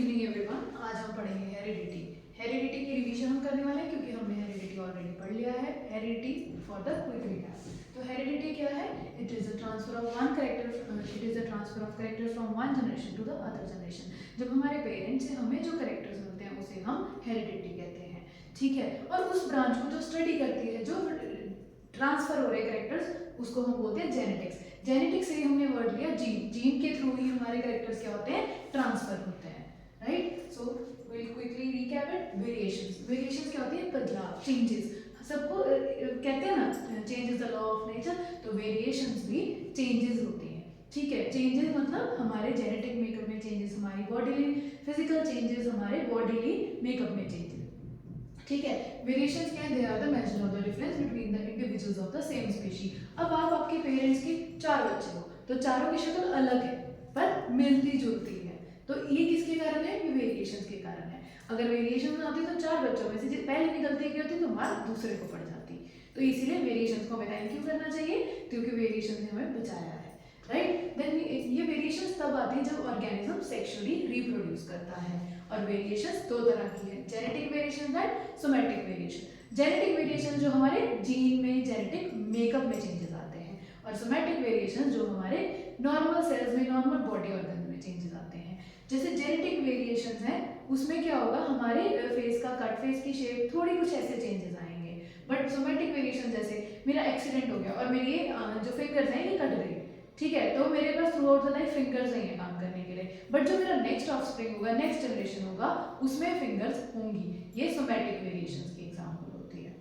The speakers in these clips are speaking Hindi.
Evening everyone. आज हम पढ़ेंगे हेरिडिटी। हेरिडिटी की रिवीजन हम करने वाले हैं क्योंकि हमने हेरिडिटी ऑलरेडी पढ़ लिया है। Heredity for the quick recap. तो हेरिडिटी क्या है? It is a transfer of one character, it is a transfer of character from one generation to the other generation. जब हमारे पेरेंट्स से हमें जो कैरेक्टर्स मिलते हैं उसे हम हेरिडिटी कहते हैं। ठीक है, और उस ब्रांच को जो स्टडी करती है, जो ट्रांसफर हो रहे कैरेक्टर्स, उसको हम बोलते हैं जेनेटिक्स। जेनेटिक्स से हमने वर्ड लिया जीन। जीन के थ्रू ही हमारे कैरेक्टर्स क्या होते हैं? ट्रांसफर होते हैं, right. So will quickly recap it. Variations. Variations क्या होती है? बदलाव, चेंजेस। सबको कहते हैं ना, change is the law of nature. तो वेरिएशंस भी चेंजेस होती हैं। ठीक है, चेंजेस मतलब हमारे जेनेटिक मेकअप में चेंजेस, हमारी बॉडीली फिजिकल चेंजेस, हमारे बॉडीली मेकअप में चेंजेस। ठीक है, वेरिएशंस क्या है? दे are the major of the difference between the individuals of the same species. अब आप आपके पेरेंट्स के 4 बच्चे हो, तो चारों की शक्ल अलग है पर मिलती जुलती है। तो ये किसके कारण है? ये वेरिएशंस के कारण है। अगर वेरिएशन आती तो 4 बच्चों में से पहले निकलती की होती तो मार्क दूसरे को पड़ जाती। तो इसीलिए वेरिएशंस को हमें थैंक यू करना चाहिए क्योंकि वेरिएशन ने हमें बचाया है, राइट। देन ये वेरिएशंस तब आती है जब ऑर्गेनिज्म सेक्सुअली रिप्रोड्यूस करता है। और वेरिएशंस दो तरह की है, genetic variation and somatic variation. Genetic variation जो हमारे जीन में, जेनेटिक मेकअप में चेंजेस आते हैं, और सोमैटिक वेरिएशन जो हमारे नॉर्मल सेल्स में, नॉर्मल बॉडी ऑर्गन में चेंजेस आते हैं। जैसे जेनेटिक वेरिएशंस हैं, उसमें क्या होगा? हमारे फेस का कट, फेस की शेप, थोड़ी कुछ ऐसे चेंजेस आएंगे। बट सोमैटिक वेरिएशन जैसे मेरा एक्सीडेंट हो गया और मेरी ये जो फिंगर्स हैं ये कट गई, ठीक है, तो मेरे pass through out the life fingers नहीं है काम करने के लिए। बट जो मेरा नेक्स्ट ऑफस्प्रिंग होगा, नेक्स्ट जनरेशन होगा, उसमें फिंगर्स होंगी। ये सोमैटिक वेरिएशंस की एग्जांपल होती है।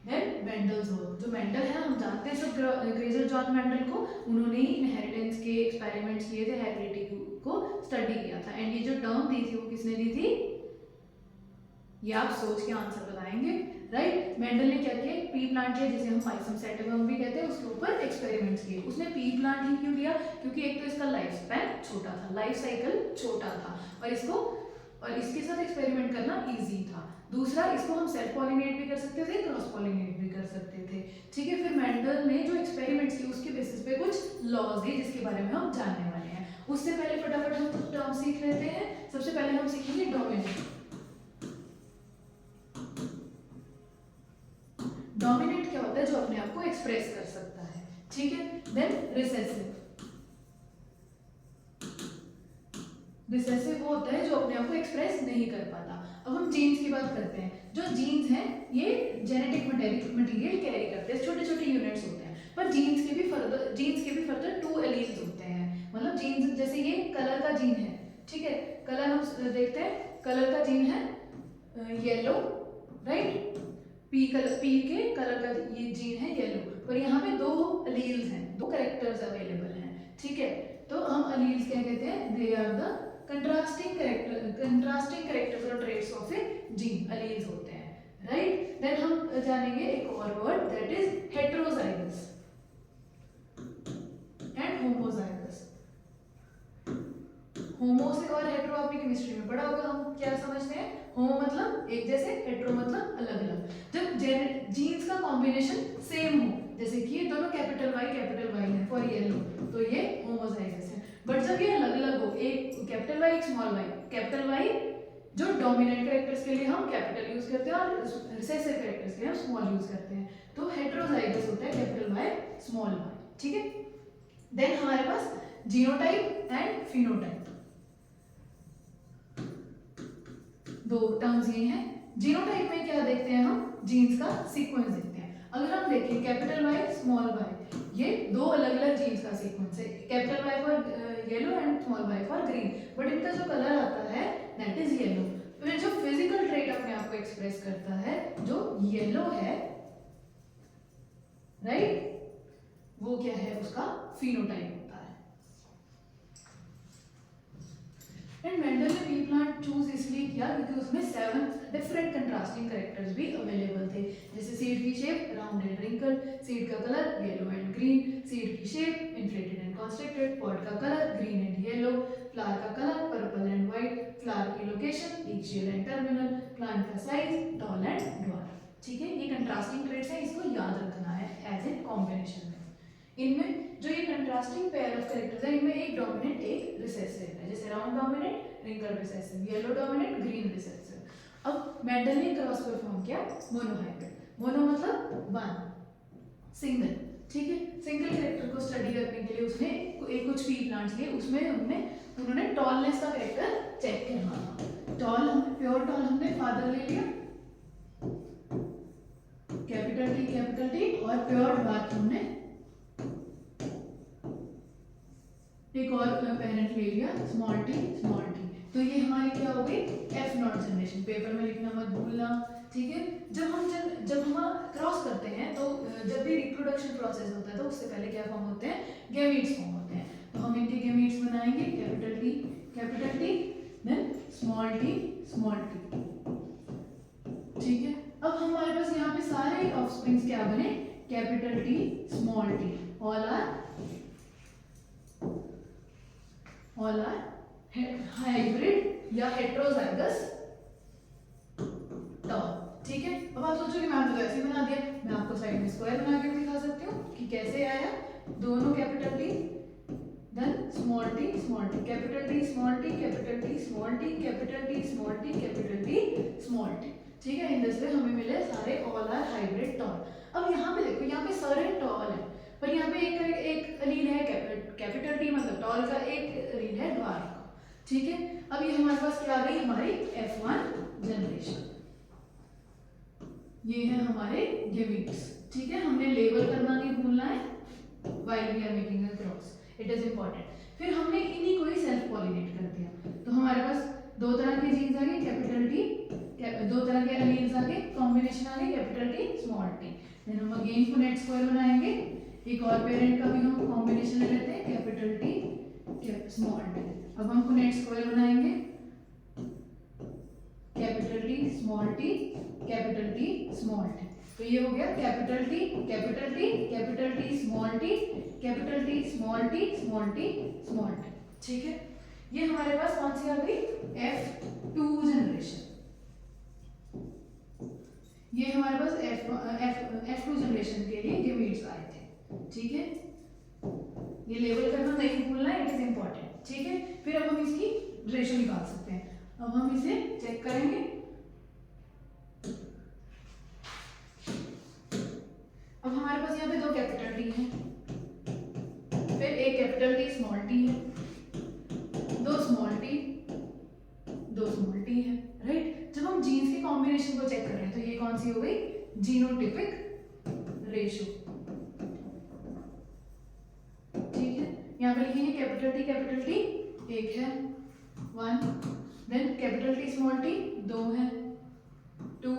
Then Mendel's work. जो मेंडल है, हम जानते हैं सब ग्रेगर जॉन मेंडल को। उन्होंने ही इनहेरिटेंस के एक्सपेरिमेंट्स किए थे, हेरिडिटी को स्टडी किया था। एंड ये जो टर्म दी थी वो किसने दी थी? ये आप सोच के आंसर बताएंगे, राइट। मेंडल ने क्या किया? पी प्लांट लिया, जिसे हम पाइसम सेटिवम भी कहते हैं, उसके ऊपर एक्सपेरिमेंट्स किए। उसने पी प्लांट ही क्यों लिया? क्योंकि एक तो इसका लाइफ स्पैन छोटा था, लाइफ साइकिल छोटा था, और इसके साथ एक्सपेरिमेंट करना इजी था। दूसरा, इसको हम सेल्फ पॉलिनेट भी कर सकते थे, क्रॉस पॉलिनेट भी कर सकते थे। ठीक है, फिर मेंडल ने जो एक्सपेरिमेंट्स किए उसके बेसिस पे कुछ लॉज दिए जिसके बारे में हम जानने वाले हैं। उससे पहले फटाफट हम कुछ टर्म सीख लेते हैं। सबसे पहले हम सीखेंगे डोमिनेंट। डोमिनेंट क्या होता है? जो अपने आप को एक्सप्रेस कर सकता है, ठीक है। Then recessive. रिसेसिव वो होता है जो अपने आप को एक्सप्रेस नहीं कर पाता। अब हम जीन्स की बात करते हैं। जो जीन्स हैं ये जेनेटिक मटेरियल कैरी करते हैं, छोटे छोटे यूनिट्स होते हैं। पर जीन्स के भी फर्दर 2 एलील्स होते हैं। मतलब जीन्स, जैसे ये कलर का जीन है, ठीक है, कलर हम देखते हैं, कलर का जीन है येलो, राइट। पी के कलर का ये जीन है येलो, और यहाँ पे 2 एलील्स हैं, 2 कैरेक्टर्स अवेलेबल हैं, ठीक है। तो हम एलील्स क्या कहते हैं? They are the contrasting characters और traits of a gene, alleles होते हैं, राइट। देन हम जानेंगे एक और word, that is heterozygous and homozygous. Homo से और हेटेरो आपने केमिस्ट्री में पढ़ा होगा। हम क्या समझते हैं? होमो मतलब एक जैसे, हेटेरो मतलब अलग अलग। जब जीन्स का कॉम्बिनेशन सेम हो, जैसे कि ये दोनों कैपिटल वाई है फॉर येलो, तो ये होमोजाइगस है। बट जब ये अलग अलग हो, एक कैपिटल वाई, एक स्मॉल वाई, कैपिटल वाई जो डोमिनेंट कैरेक्टर्स के लिए हम कैपिटल यूज करते हैं और रिसेसिव कैरेक्टर्स के लिए हम स्मॉल यूज करते हैं, तो हेटेरोजाइगस होता है कैपिटल वाई स्मॉल वाई, ठीक है। देन हमारे पास जीनोटाइप एंड फिनोटाइप, 2 टर्म्स ये हैं। जीनोटाइप में क्या देखते हैं? हम जीन्स का सीक्वेंस देखते हैं। अगर हम देखें कैपिटल वाई स्मॉल वाई, ये 2 अलग अलग जीन्स का सीक्वेंस है, capital Y for yellow and small Y for green, but इनका जो कलर आता है दैट इज येलो। फिर जो फिजिकल ट्रेट अपने आप को एक्सप्रेस करता है, जो येलो है, राइट, वो क्या है? उसका फिनोटाइप होता है। एंड मेंडल ने पी प्लांट चूज इसलिए किया क्योंकि उसमें 7 डिफरेंट कंट्रास्टिंग कैरेक्टर्स भी अवेलेबल थे। जैसे सीड की shape round and wrinkle, seed का colour yellow and green, seed की shape inflated and constricted, pod का colour green and yellow, flower का colour purple and white, flower की location axial and terminal, plant का साइज टॉल एंड ड्वार्फ, ठीक है। ये कंट्रास्टिंग ट्रेट्स हैं, इसको याद रखना है एज ए कॉम्बिनेशन में। इनमें जो ये कंट्रास्टिंग पेयर ऑफ कैरेक्टर्स है, इनमें एक डोमिनेंट एक रिसेसिव है, जैसे round dominant, wrinkle recessive, yellow dominant, green recessive. अब मेंडल ने क्रॉस परफॉर्म किया मोनोहाइब्रिड। मोनो मतलब वन, सिंगल, ठीक है। सिंगल कैरेक्टर को स्टडी करने के लिए उसने एक कुछ पी प्लांट्स लिए, उसमें उन्होंने टॉलनेस का कैरेक्टर चेक करना था। टॉल, प्योर टॉल हमने फादर ले लिया, कैपिटल टी, और प्योर डार्क हमने एक और पेरेंट ले लिया, स्मॉल टी। तो ये हमारी क्या हो गई, एफ नॉट जनरेशन। पेपर में लिखना मत भूलना, ठीक है। जब हम क्रॉस करते हैं तो जब भी रिप्रोडक्शन प्रोसेस होता है तो उससे पहले क्या फॉर्म होते हैं, गैमीट्स फॉर्म होते हैं। तो हम इनके गैमीट्स बनाएंगे, capital T, then small T, ठीक है। अब हमारे पास यहाँ पे सारे ऑफस्प्रिंग्स क्या बने, capital T, small T, all are hybrid या हेट्रोजाइगस टॉल, ठीक है। अब आप सोचोगे मैम तो ऐसे ही बना दिया, मैं आपको साइड में स्क्वायर बना के भी दिखा सकती हूँ कि कैसे आया। दोनों capital T, then small T, capital T, small T, capital T, small T, capital T, small T, capital T, small T, ठीक है। इन दिस वे हमें मिले सारे ऑल आर हाइब्रिड टॉल। अब यहाँ पे देखो, यहाँ पे सारे टॉल है, पर यहाँ पे एक एलील है कैपिटल टी मतलब टॉल का, एक एलील है ड्वार्फ का, ठीक है। अब ये हमारे पास क्या आ गई, हमारी F1 जनरेशन। ये है हमारे गैमीट्स, ठीक है। हमने लेबल करना नहीं भूलना है while we are making a cross, it is important. फिर हमने इन्हीं को ही सेल्फ पॉलिनेट कर दिया, तो हमारे पास दो तरह के जीन्स आ गए, कैपिटल टी, दो तरह के एलील्स आ गए, कॉम्बिनेशन आ गई capital T, small T. Then हम अगेन पुनेट स्क्वायर बनाएंगे, एक और पेरेंट का भी हम कॉम्बिनेशन ले लेते हैं, कैपिटल टी, स्मॉल टी। अब हम पुनेट स्क्वायर बनाएंगे, capital T, small T, capital T, small T. तो ये हो गया capital T, capital T, capital T, small T, capital T, small T, small T, small T, ठीक है। ये हमारे पास कौन सी आ गई, F2 जनरेशन। ये हमारे पास F2 जनरेशन के लिए गैमीट्स आए थे, ठीक है। ये लेबल करना नहीं भूलना है, इट इज इंपॉर्टेंट, ठीक है। फिर अब हम इसकी रेशो निकाल सकते हैं। अब हम इसे चेक करेंगे। अब हमारे पास यहाँ पे दो कैपिटल टी है, फिर एक कैपिटल टी, स्मॉल टी है, दो स्मॉल टी है, राइट। जब हम जीन्स के कॉम्बिनेशन को चेक कर रहे हैं तो ये कौन सी हो गई, जीनोटिपिक रेशो, ठीक है। यहाँ पे लिखेंगे कैपिटल टी एक है, 1, then capital T, small T 2 है, 2,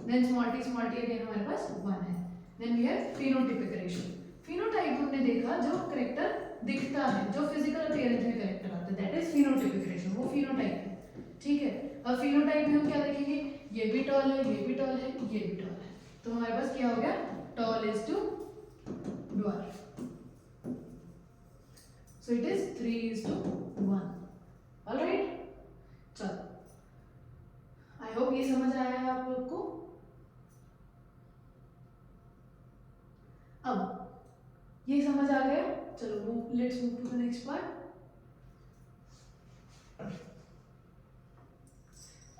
देन स्मॉल टी अगेन हमारे पास 1 है। Then we have phenotypic ratio. Phenotype हमने देखा जो करेक्टर दिखता है, जो फिजिकल अपीयरेंस में करेक्टर आता है, दैट इज फिनोटिपिक रेशो, वो फिनोटाइप है, ठीक है। अब फिनोटाइप में हम क्या देखेंगे, ये भी टॉल है, ये भी टॉल है, ये भी टॉल है, तो हमारे पास क्या हो गया, tall is to dwarf, so it is 3:1, all right। चलो, आई होप ये समझ आया है आप लोग को। अब ये समझ आ गया, चलो let's move to the next part.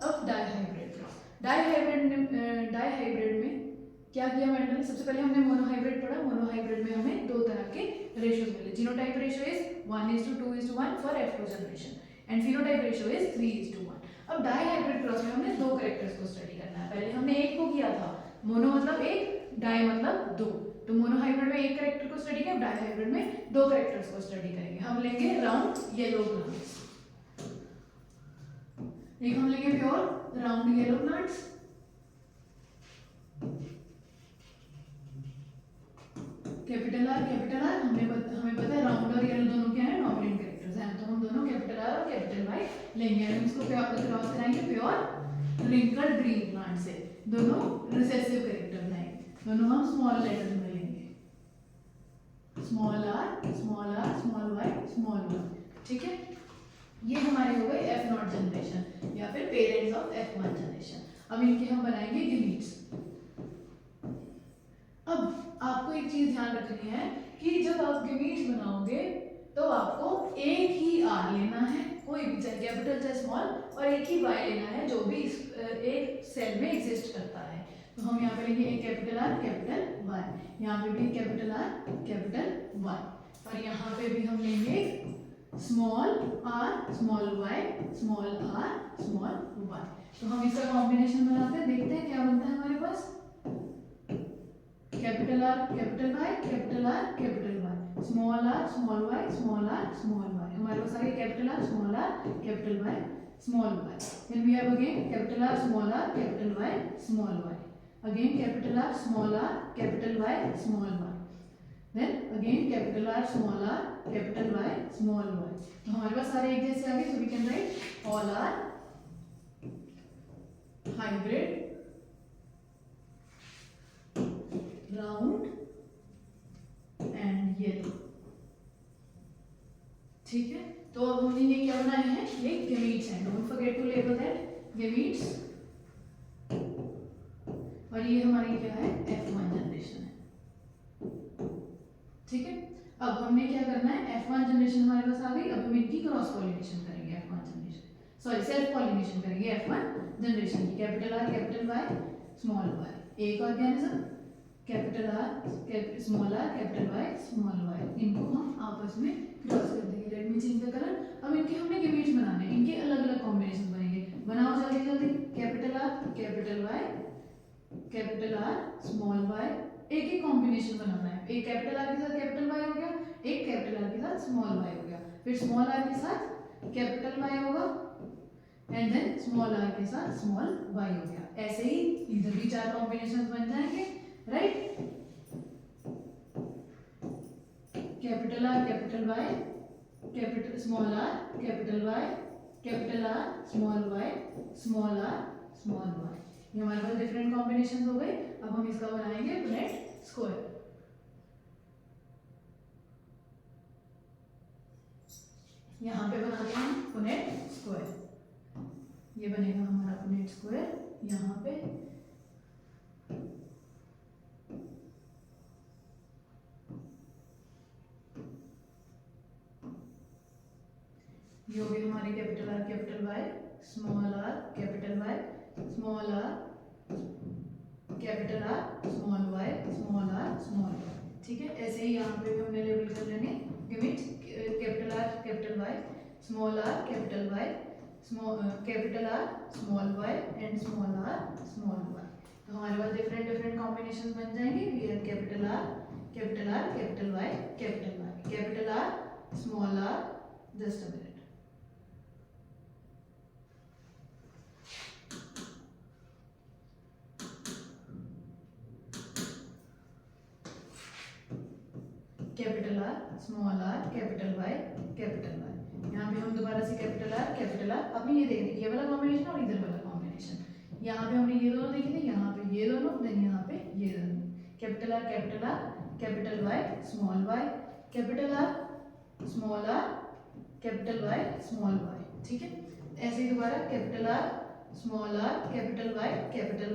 अब डाइहाइब्रिड में क्या किया मेंडल ने, सबसे पहले हमने मोनोहाइब्रिड पढ़ा। मोनोहाइब्रिड में हमें दो तरह के रेशियोज मिले, genotype ratio is 1:2:1 for F2 generation and phenotype ratio is 3:1। अब डाइहाइब्रिड क्रॉस में हमने दो कैरेक्टर्स को स्टडी करना है। पहले हमने एक को किया था, मोनो मतलब एक, डाई मतलब दो, तो मोनोहाइब्रिड में एक कैरेक्टर को स्टडी किया, डाइहाइब्रिड में दो कैरेक्टर्स को स्टडी करेंगे। हम लेंगे राउंड येलो प्लांट्स, एक हम लेंगे pure round yellow plants, capital R हमें पता है राउंड और येलो दोनों क्या है, डोमिनेंट कैरेक्टर्स हैं, तो हम दोनों कैपिटल आर और कैपिटल वाई लेंगे। हम इसको क्रॉस कराएंगे प्योर रिंकल्ड ग्रीन प्लांट से, दोनों रिसेसिव कैरेक्टर लाएंगे, दोनों हम स्मॉल लेटर्स में लेंगे, स्मॉल आर, स्मॉल वाई, ठीक है। ये हमारे हो गए F0 जनरेशन या फिर पेरेंट्स ऑफ F1 जनरेशन। अब इनके हम बनाएंगे गैमीट्स। अब आपको एक चीज ध्यान रखनी है कि जब आप गैमीट्स बनाओगे तो आपको एक ही आर लेना है, कोई भी चाहे कैपिटल चाहे स्मॉल, और एक ही वाई लेना है जो भी इस एक सेल में एग्जिस्ट करता है। तो हम यहाँ पे लेंगे एक कैपिटल आर कैपिटल वाई, यहाँ पे भी कैपिटल आर कैपिटल वाई, और यहाँ पे भी हम लेंगे small R small Y small R small Y. तो हम इसका कॉम्बिनेशन बनाते हैं, देखते हैं क्या बनता है हमारे पास। Capital R capital Y capital R capital Y small R small Y small R small Y, हमारे पास आ गया capital R small R capital Y small Y. Then we have again capital R small R capital Y small Y, again capital R small R capital Y small Y, then again capital R small R capital Y small Y. तो हमारे पास सारे एक जैसे आ गए, so we can write all are hybrid round and yellow. ठीक है, तो अब हमने ये क्या बनाए हैं, ये गैमीट्स हैं, don't forget to label that gametes, और ये हमारी क्या है F1 जनरेशन है। ठीक है, अब हमने क्या करना है, F1 जनरेशन हमारे पास आ गई, अब हम इनकी क्रॉस पॉलिनेशन करेंगे, F1 generation sorry self pollination करेंगे F1 जनरेशन की। Capital R capital Y small Y, एक organism capital R small R capital Y small Y, इनको हम आपस में क्रॉस कर देंगे। Let me change the colour. अब इनके हमने गैमीट्स बनाने हैं, इनके अलग अलग कॉम्बिनेशन बनेंगे, बनाओ जल्दी जल्दी। Capital R capital Y capital R small Y, एक ही कॉम्बिनेशन बनाना है, एक कैपिटल आर के साथ कैपिटल वाई हो गया, एक कैपिटल आर के साथ स्मॉल वाई हो गया, फिर स्मॉल आर के साथ कैपिटल वाई होगा, एंड देन स्मॉल आर के साथ स्मॉल वाई हो गया। ऐसे ही इधर भी 4 कॉम्बिनेशन बन जाएंगे, right. Capital R capital Y capital small R capital Y capital R small Y small R small Y, ये हमारे पास डिफरेंट कॉम्बिनेशन हो गए। अब हम इसका बनाएंगे पुनेट स्क्वायर। यहाँ पे बनाते हैं पुनेट स्क्वायर, ये बनेगा हमारा पुनेट स्क्वायर। यहाँ पे ये हो गई हमारी capital R capital Y small R capital Y small R capital R small Y small R small Y. ठीक है, ऐसे ही यहाँ पे भी हमने लेबल कर लेने गिमिट capital R capital Y small R capital Y capital R small Y and small R small Y. तो हमारे पास डिफरेंट डिफरेंट कॉम्बिनेशन बन जाएंगे। We have capital R capital Y capital R small R, just a minute. Capital R small R capital Y, यहाँ पे हम दोबारा से कैपिटल आर, आपने ये देख ये वाला कॉम्बिनेशन और इधर वाला कॉम्बिनेशन, यहाँ पे हमने ये दोनों देखे थे, यहाँ पे ये दोनों, देन यहाँ पे ये दोनों। Capital R capital Y small Y capital R capital Y small Y. ठीक है, ऐसे ही दोबारा कैपिटल आर कैपिटल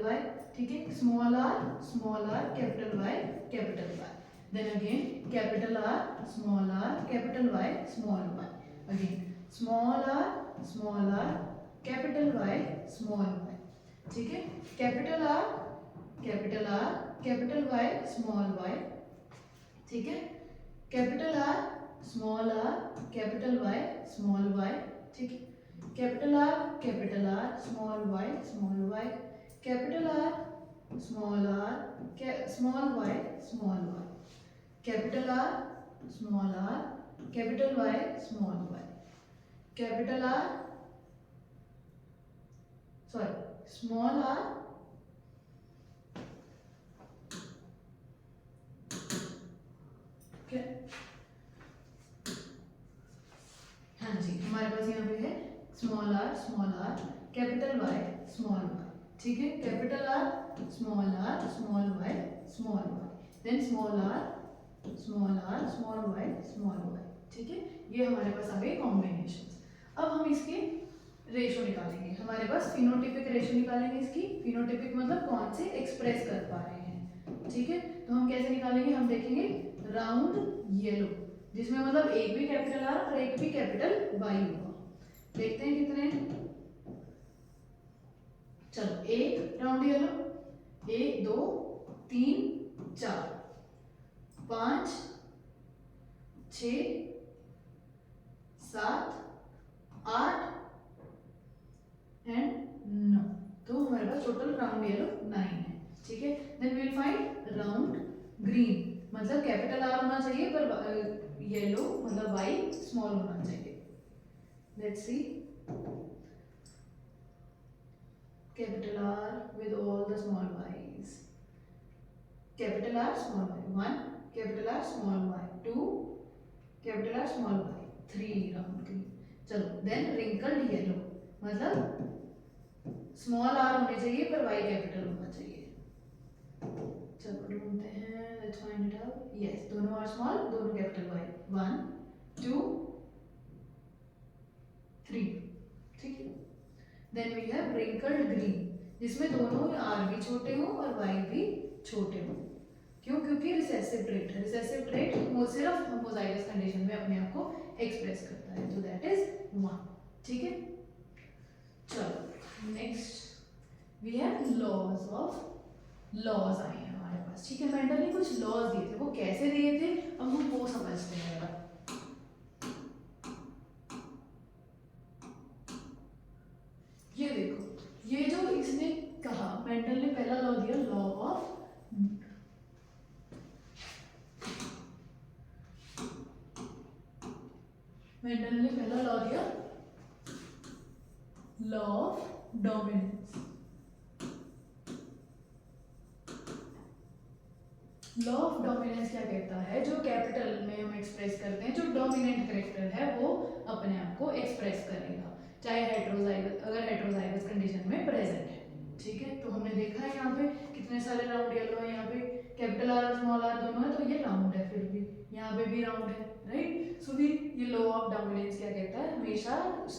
वाई, ठीक है, small R capital Y, then again capital R capital Y small y, again small r capital Y small y। ठीक है, capital R capital Y small y, ठीक है, capital R capital Y small y, ठीक है, capital R small y capital R small y small y, capital R capital Y small Y, capital R sorry small R हाँ जी, हमारे पास यहाँ पे है small R capital Y small Y, ठीक है, capital R small Y small Y, then small R small Y small Y. ठीक है, ये हमारे पास आ गए कॉम्बिनेशंस। अब हम इसके रेशो निकालेंगे, हमारे पास फिनोटिपिक रेशो निकालेंगे इसकी। फिनोटिपिक मतलब कौन से एक्सप्रेस कर पा रहे हैं। ठीक है, तो हम कैसे निकालेंगे, हम देखेंगे राउंड येलो, जिसमें मतलब एक भी कैपिटल आर और एक भी कैपिटल वाई होगा। देखते हैं कितने हैं। चलो, एक राउंड येलो, 1 2 3 4 5 6 7 8 एंड 9। तो हमारे पास टोटल राउंड येलो 9 है। ठीक है, then will find round green, मतलब कैपिटल आर होना चाहिए पर येलो मतलब वाई स्मॉल होना चाहिए। Let's see, capital R with all the small Ys, capital R small Y 1, capital R small Y 2, capital R small Y 3 round green. चलो, देन रिंकल्ड येलो, मतलब स्मॉल आर होने चाहिए पर वाई कैपिटल होना चाहिए। चलो ढूंढते हैं, let's find it out. Yes, दोनों आर स्मॉल, दोनों कैपिटल वाई 1 2 3। ठीक है, then we have wrinkled green, जिसमें दोनों आर भी छोटे हो और वाई भी छोटे हो। क्यों? क्योंकि रिसेसिव ट्रेट है। रिसेसिव ट्रेट सिर्फ होमोजाइगस कंडीशन में अपने आप को एक्सप्रेस करता है, तो दैट इज 1। ठीक है, चलो नेक्स्ट वी हैव लॉज आए हैं हमारे पास। ठीक है, मेंडल ने कुछ लॉज दिए थे, वो कैसे दिए थे अब हम वो समझते हैं जरा। ये देखो, ये जो इसने कहा, मेंडल ने पहला लॉ दिया, लॉ ऑफ मेंडल ने पहला लॉ दिया, law of dominance. Law of dominance क्या कहता है? जो कैपिटल में हम एक्सप्रेस करते हैं, जो डोमिनेंट कैरेक्टर है वो अपने आप को एक्सप्रेस करेगा, चाहे हेटेरोजाइगस, अगर हेटेरोजाइगस कंडीशन में प्रेजेंट है। ठीक है, तो हमने देखा है यहाँ पे कितने सारे राउंड येलो है, यहाँ पे कैपिटल आर और स्मॉल आर दोनों है, तो ये राउंड है, फिर भी यहाँ पे भी राउंड है, राइट। सो भी ये लॉ ऑफ डोमिनेंस क्या कहता है? हमेशा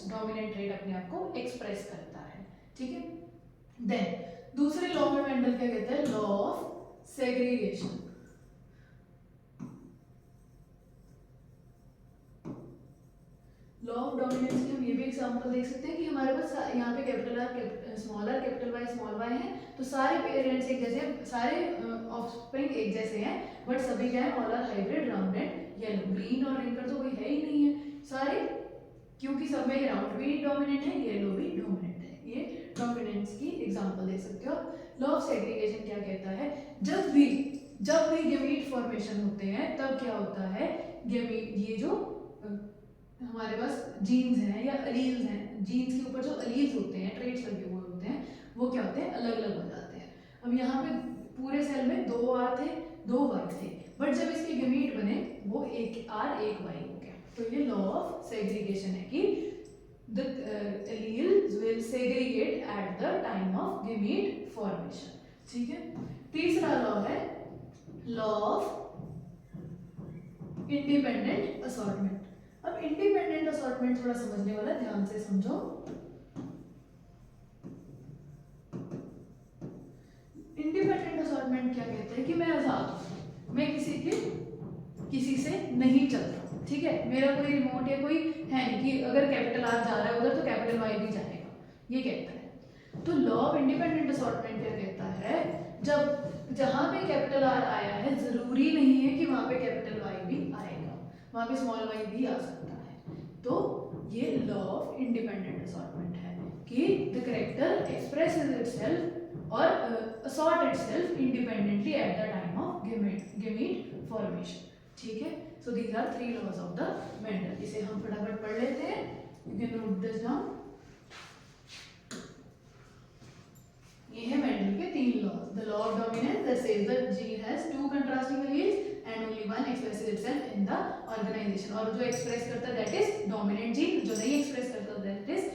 डोमिनेंट ट्रेट अपने आप को एक्सप्रेस करता है। ठीक है, देन दूसरे लॉ में मेंडल क्या कहता है? Law of segregation. Law of dominance के हम ये भी एग्जांपल देख सकते हैं कि हमारे पास यहाँ पे capital R small R, capital Y है, तो सारे पेरेंट्स एक जैसे, सारे ऑफस्प्रिंग एक जैसे हैं, बट सभी क्या है? All are hybrid, round and yellow. Green और रिंकल तो कोई है ही नहीं है सारे, क्योंकि सब में राउंड भी डोमिनेंट है, येलो भी डोमिनेंट है। ये डोमिनेंस की एग्जांपल दे सकते हो। लॉ ऑफ सेग्रीगेशन क्या कहता है? जब भी गैमीट फॉर्मेशन होते हैं तब क्या होता है? गैमीट, ये जो हमारे पास जीन्स हैं या अलील्स हैं, जीन्स के ऊपर जो अलील्स होते हैं, ट्रेट्स लगे हुए होते हैं, वो क्या होते हैं? अलग अलग हो जाते हैं। अब यहाँ पे पूरे सेल में 2 आर थे, 2 वाई थे, बट जब इसके गैमीट बने वो 1 आर 1 वाई हो गया। तो ये लॉ ऑफ सेग्रीगेशन है कि the alleles will segregate at the time of gamete formation। ठीक है, तीसरा लॉ है लॉ ऑफ इंडिपेंडेंट असॉर्टमेंट। अब इंडिपेंडेंट असॉर्टमेंट थोड़ा समझने वाला, ध्यान से समझो। इंडिपेंडेंट असॉर्टमेंट क्या कहते हैं कि मैं आजाद हूं, मैं किसी से नहीं चलता। ठीक है, मेरा कोई रिमोट या कोई है नहीं कि अगर कैपिटल आर जा रहा है उधर तो कैपिटल वाई भी जाएगा, ये कहता है। तो लॉ ऑफ इंडिपेंडेंट असॉर्टमेंट क्या कहता है? जब जहां पे कैपिटल आर आया है, जरूरी नहीं है कि वहां पे कैपिटल वाई भी आएगा, वहां पे स्मॉल वाई भी आ सकता है। तो ये लॉ ऑफ इंडिपेंडेंट असॉर्टमेंट है कि द कैरेक्टर एक्सप्रेसेस इटसेल्फ और assort itself independently at the time of gamete formation. ठीक है, so these are 3 laws of the Mendel. इसे हम फटाफट पढ़ लेते हैं, you can note this down. ये है मेंडल के 3 laws. The law of dominance that says the gene has 2 contrasting alleles and only one expresses itself in the organisation. और जो एक्सप्रेस करता है दैट इज डोमिनेंट जीन, जो नहीं एक्सप्रेस करता दैट इज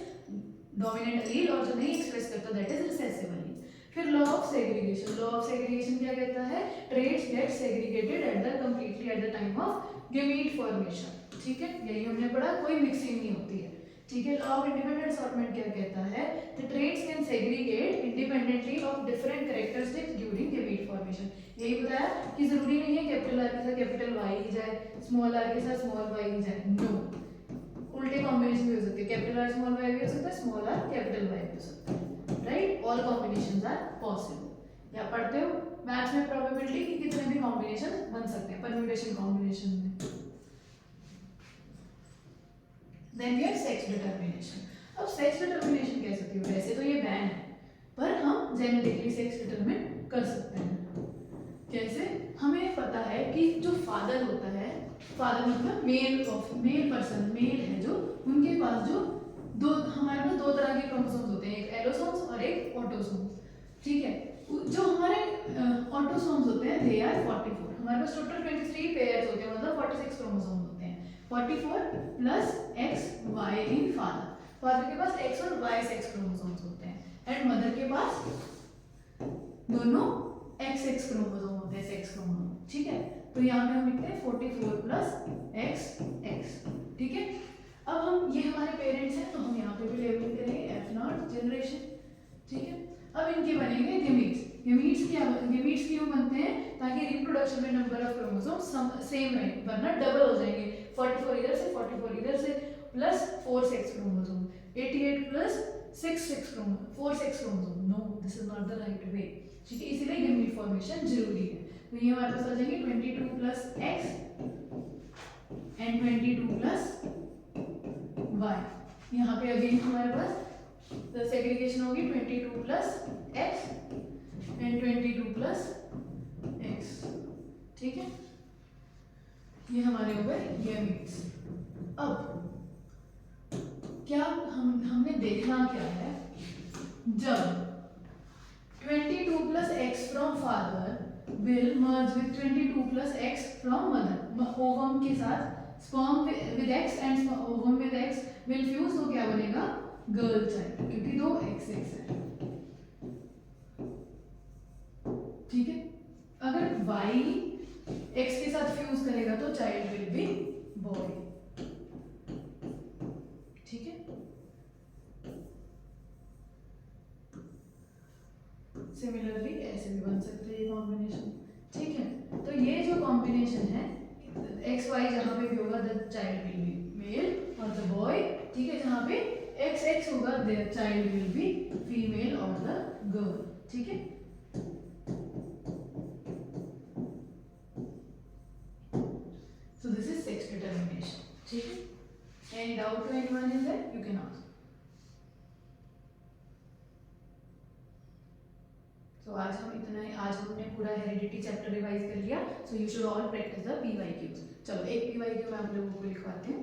डोमिनेंट एलील, और जो नहीं एक्सप्रेस करता दैट इज रिसेसिव एलील। फिर law of segregation. Law of segregation क्या कहता है? Traits gate segregated at the completely eight the time of gamete formation. ठीक है, यही हमने पढ़ा, कोई मिक्सिंग नहीं होती है। ठीक है, लॉ ऑफ इंडिपेंडेंट असॉर्टमेंट क्या कहता है, the traits can segregate independently of different characteristics during gamete formation. यही बताया कि जरूरी नहीं है कैपिटल आर के साथ कैपिटल वाई ही जाए, स्मॉल आर के साथ स्मॉल वाई ही जाए, नो, उल्टे कॉम्बिनेशन भी हो सकते हैं, कैपिटल आर स्मॉल वाई भी हो सकता है, स्मॉल आर कैपिटल वाई भी हो सकता है, right, all combinations are possible. या पढ़ते हो मैथ्स में प्रोबेबिलिटी कि कितने भी कॉम्बिनेशन बन सकते हैं परम्यूटेशन कॉम्बिनेशन में। Then we have sex determination. अब सेक्स डिटर्मिनेशन कैसे होती है, वैसे तो ये बैन है पर हम जेनेटिकली सेक्स डिटरमिन कर सकते हैं। कैसे, हमें पता है कि जो फादर होता है, फादर मतलब मेल पर्सन, मेल है जो, उनके पास जो दो, हमारे पास दो तरह के क्रोमोसोम्स होते हैं, एक एलोसोम्स और एक ऑटोसोम्स, ठीक है। जो हमारे ऑटोसोम्स होते हैं दे आर 44, हमारे पास टोटल 23 पेयर्स होते हैं, मतलब 46 क्रोमोसोम्स होते हैं, 44 प्लस एक्स वाई इन फादर, फादर के पास एक्स और वाई सेक्स क्रोमोसोम्स होते हैं, एंड मदर के पास दोनों एक्स एक्स क्रोमोसोम होते हैं, सेक्स क्रोमोसोम, ठीक है। तो यहाँ पे हम लिखते हैं 44 प्लस एक्स एक्स, ठीक है। अब हम, ये हमारे पेरेंट्स हैं तो हम यहाँ पे भी लेबलिंग करेंगे F0 जनरेशन, ठीक है। अब इनके बनेंगे गेमीट्स। गेमीट्स क्यों बनते हैं, ताकि रिप्रोडक्शन में नंबर ऑफ क्रोमोसोम सेम रहे, वरना डबल हो जाएंगे, 44 इधर से 44 इधर से, plus 4 sex chromosome, 88 plus 6 sex chromosome, 4 sex chromosome, no this is not the right way, ठीक है। इसीलिए गेमीट फॉर्मेशन जरूरी है। तो ये हमारे पास आ जाएंगे 22 plus X and 22 plus Y. यहाँ पे अगेन हमारे पास सेग्रीगेशन होगी 22 plus X and 22 plus X, ठीक है। ये हमारे हो गए गेमीट्स। अब क्या हमने देखना क्या है, जब 22 plus x from father will merge with 22 plus x from mother, ovum के साथ sperm with x and ovum with x will fuse, तो क्या बनेगा, गर्ल चाइल्ड, क्योंकि दो एक्स एक्स है, ठीक है। अगर वाई एक्स के साथ फ्यूज करेगा तो चाइल्ड विल बी बॉय, ठीक है। सिमिलरली ऐसे भी बन सकते हैं ये कॉम्बिनेशन, ठीक है। तो ये जो कॉम्बिनेशन है एक्स वाई जहां पे भी होगा the child will be male और द बॉय, ठीक है, जहां पे एक्स एक्स होगा the child will be female और द गर्ल, ठीक है। So this is sex determination, ठीक है। Any doubt to anyone in that? You can ask. So आज हम इतना ही, आज हमने पूरा हेरिडिटी चैप्टर रिवाइज कर लिया। So you should all practice the PYQs. चलो एक PYQ मैं आप लोगों को लिखवाती हूँ।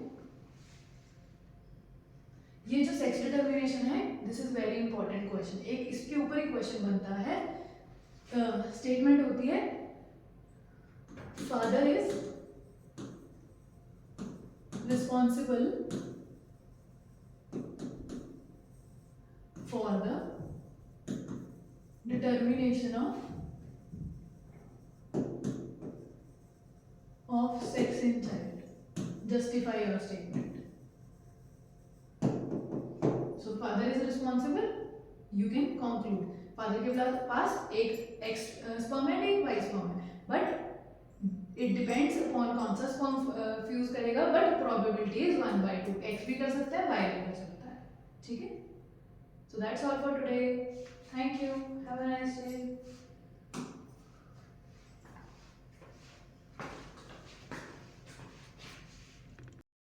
ये जो सेक्स डिटर्मिनेशन है, this is very important question, एक इसके ऊपर ही क्वेश्चन बनता है। स्टेटमेंट होती है father is responsible for the determination of sex in child. Justify your statement. So father is responsible, you can conclude father के पास एक X sperm है, एक Y sperm है, but it depends upon कौन सा sperm fuse करेगा, but probability is 1/2, X भी कर सकता है, Y भी कर सकता है, ठीक है। So that's all for today. Thank you. Have a nice day.